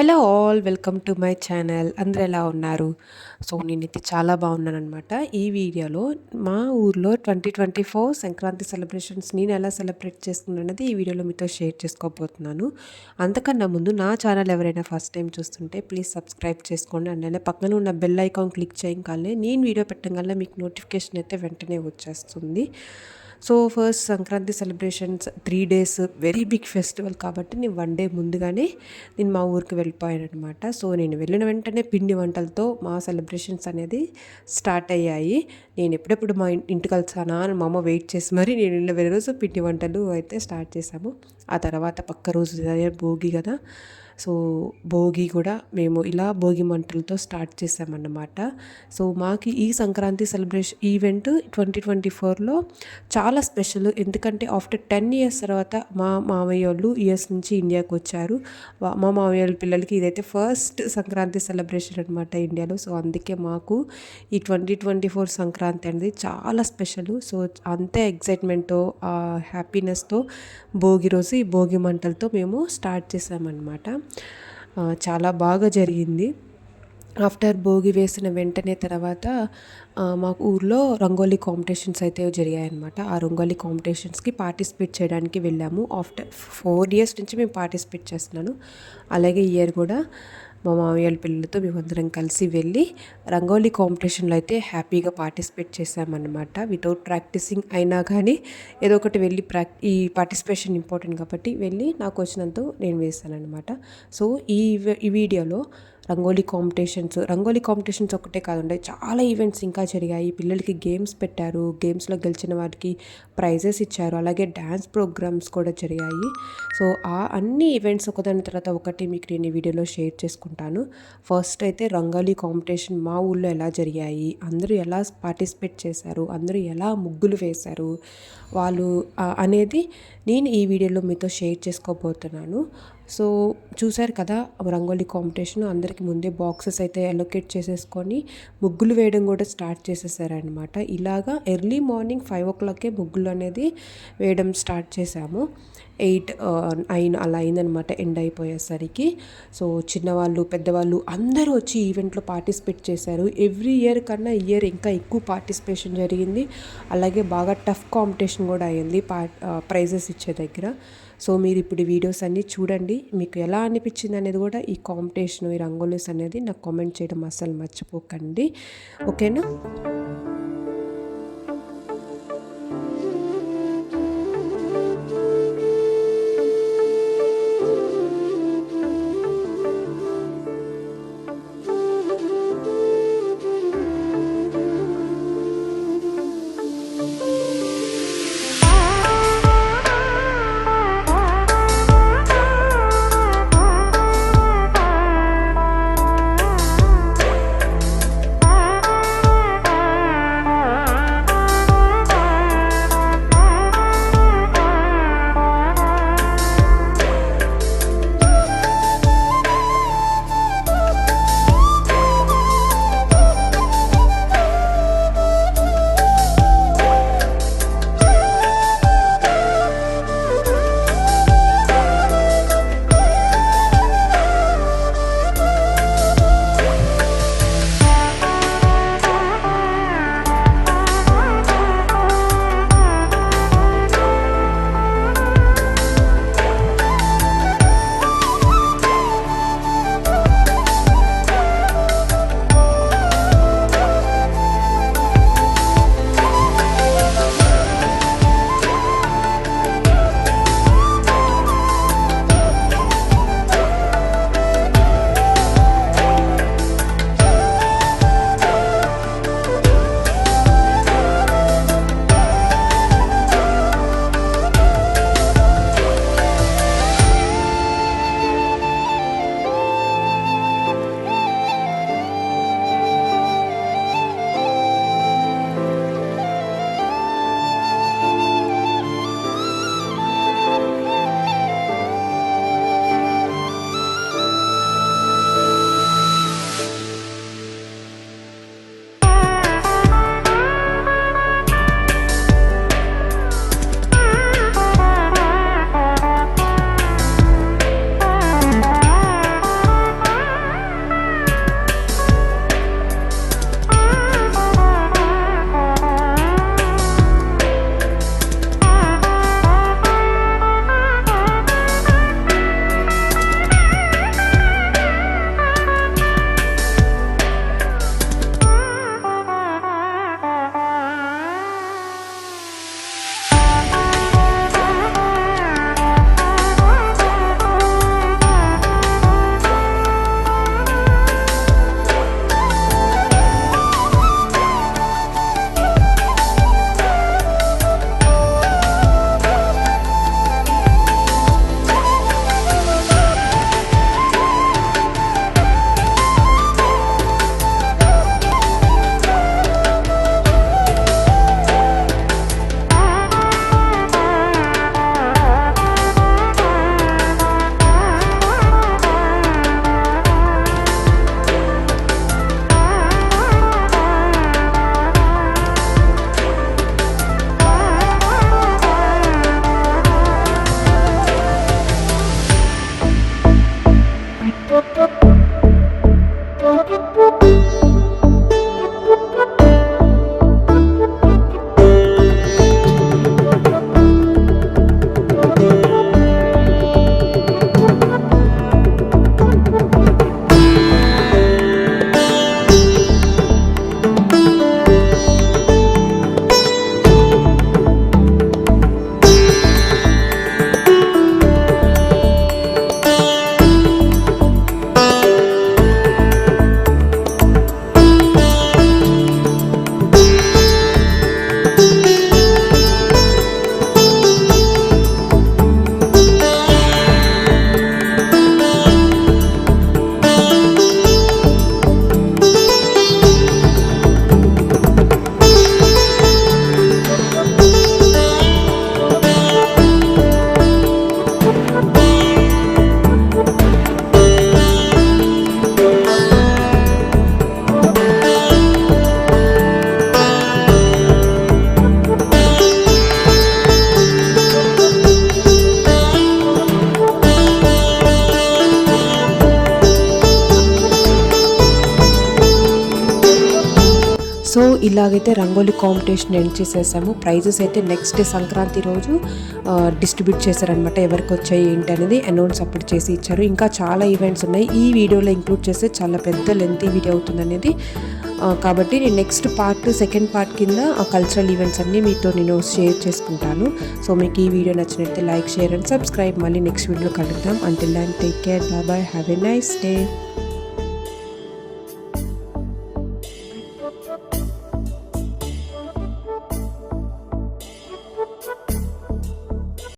Hello all welcome to my channel. అందరూ ఎలా ఉన్నారు? సో నేనైతే చాలా బాగున్నాననమాట. ఈ వీడియోలో మా ఊర్లో 2024 సంక్రాంతి సెలబ్రేషన్స్ నేను ఎలా సెలబ్రేట్ చేసుకున్నానది ఈ వీడియోలో మీతో షేర్ చేసుకోబోతున్నాను. అంతకన్నా ముందు నా ఛానల్ ఎవరైనా ఫస్ట్ టైం చూస్తుంటే ప్లీజ్ సబ్స్క్రైబ్ చేసుకోండి. అండ్ అలానే పక్కన ఉన్న బెల్ ఐకాన్ క్లిక్ చేయగానే నేను వీడియో పెట్టగానే మీకు నోటిఫికేషన్ అయితే వెంటనే వచ్చేస్తుంది. So first Sankranti celebrations 3 days very big festival కాబట్టి నేను 1 డే ముందుగానే నేను మా ఊరికి వెళ్ళిపోయాను అనమాట. సో నేను వెళ్ళిన వెంటనే పిండి వంటలతో మా సెలబ్రేషన్స్ అనేది స్టార్ట్ అయ్యాయి. నేను ఎప్పుడెప్పుడు మా ఇంటికి వెళ్తానా అని మా అమ్మ వెయిట్ చేసి మరి నేను వేరే రోజు పిండి వంటలు అయితే స్టార్ట్ చేసాము. ఆ తర్వాత పక్క రోజు భోగి కదా, సో భోగి కూడా మేము ఇలా భోగి మంటలతో స్టార్ట్ చేసామన్నమాట. సో మాకు ఈ సంక్రాంతి సెలబ్రేషన్ ఈవెంట్ 2024లో చాలా స్పెషల్. ఎందుకంటే ఆఫ్టర్ 10 ఇయర్స్ తర్వాత మా మామయ్య వాళ్ళు యూఎస్ నుంచి ఇండియాకి వచ్చారు. మా మామయ్య వాళ్ళ పిల్లలకి ఇదైతే ఫస్ట్ సంక్రాంతి సెలబ్రేషన్ అనమాట ఇండియాలో. సో అందుకే మాకు ఈ 2024 సంక్రాంతి అనేది చాలా స్పెషల్. సో అంతే ఎగ్జైట్మెంట్తో హ్యాపీనెస్తో భోగి రోజు ఈ భోగి మంటలతో మేము స్టార్ట్ చేసామన్నమాట. చాలా బాగా జరిగింది. ఆఫ్టర్ భోగి వేసిన వెంటనే తర్వాత మాకు ఊర్లో రంగోలీ కాంపిటీషన్స్ అయితే జరిగాయన్నమాట. ఆ రంగోలీ కాంపిటీషన్స్కి పార్టిసిపేట్ చేయడానికి వెళ్ళాము. ఆఫ్టర్ 4 ఇయర్స్ నుంచి మేము పార్టిసిపేట్ చేస్తున్నాను. అలాగే ఈ ఇయర్ కూడా మా మామయ్య పిల్లలతో మేమందరం కలిసి వెళ్ళి రంగోలీ కాంపిటీషన్లో అయితే హ్యాపీగా పార్టిసిపేట్ చేసామన్నమాట. వితౌట్ ప్రాక్టీసింగ్ అయినా కానీ ఏదో ఒకటి వెళ్ళి ఈ పార్టిసిపేషన్ ఇంపార్టెంట్ కాబట్టి వెళ్ళి నాకు వచ్చినంత నేను వేసాను అనమాట. సో ఈ వీడియోలో రంగోలీ కాంపిటీషన్స్ ఒకటే కాదండి, చాలా ఈవెంట్స్ ఇంకా జరిగాయి. పిల్లలకి గేమ్స్ పెట్టారు, గేమ్స్లో గెలిచిన వారికి ప్రైజెస్ ఇచ్చారు. అలాగే డ్యాన్స్ ప్రోగ్రామ్స్ కూడా జరిగాయి. సో ఆ అన్ని ఈవెంట్స్ ఒకదాని తర్వాత ఒకటి మీకు నేను ఈ వీడియోలో షేర్ చేసుకుంటాను. ఫస్ట్ అయితే రంగోలీ కాంపిటీషన్ మా ఊళ్ళో ఎలా జరిగాయి, అందరూ ఎలా పార్టిసిపేట్ చేశారు, అందరూ ఎలా ముగ్గులు వేశారు వాళ్ళు అనేది నేను ఈ వీడియోలో మీతో షేర్ చేసుకోబోతున్నాను. సో చూశారు కదా రంగోలీ కాంపిటీషన్, అందరికీ ముందే బాక్సెస్ అయితే అలొకేట్ చేసేసుకొని ముగ్గులు వేయడం కూడా స్టార్ట్ చేసేసారనమాట. ఇలాగా ఎర్లీ మార్నింగ్ 5 o'clockకే ముగ్గులు అనేది వేయడం స్టార్ట్ చేశాము. 8 అలా అయిందనమాట ఎండ్ అయిపోయేసరికి. సో చిన్నవాళ్ళు పెద్దవాళ్ళు అందరూ వచ్చి ఈవెంట్లో పార్టిసిపేట్ చేశారు. ఎవ్రీ ఇయర్ కన్నా ఇయర్ ఇంకా ఎక్కువ పార్టిసిపేషన్ జరిగింది. అలాగే బాగా టఫ్ కాంపిటీషన్ కూడా అయింది ప్రైజెస్ ఇచ్చే దగ్గర. సో మీరు ఇప్పుడు ఈ వీడియోస్ అన్నీ చూడండి, మీకు ఎలా అనిపించింది అనేది కూడా ఈ కాంపిటీషన్ ఈ రంగోలీస్ అనేది నాకు కామెంట్ చేయడం అస్సలు మర్చిపోకండి. ఓకేనా? సో ఇలాగైతే రంగోలీ కాంపిటీషన్ ఎండ్ చేసేసాము. ప్రైజెస్ అయితే నెక్స్ట్ డే సంక్రాంతి రోజు డిస్ట్రిబ్యూట్ చేశారనమాట. ఎవరికి వచ్చాయి ఏంటి అనేది అనౌన్స్ అప్పుడు చేసి ఇచ్చారు. ఇంకా చాలా ఈవెంట్స్ ఉన్నాయి. ఈ వీడియోలో ఇంక్లూడ్ చేస్తే చాలా పెద్ద లెంతీ వీడియో అవుతుంది అనేది, కాబట్టి నేను నెక్స్ట్ పార్ట్ సెకండ్ పార్ట్ కింద ఆ కల్చరల్ ఈవెంట్స్ అన్నీ మీతో నేను షేర్ చేసుకుంటాను. సో మీకు ఈ వీడియో నచ్చినట్లయితే లైక్, షేర్ అండ్ సబ్స్క్రైబ్. మళ్ళీ నెక్స్ట్ వీడియోలో కలుద్దాం. Until then take care, bye bye, have a nice day.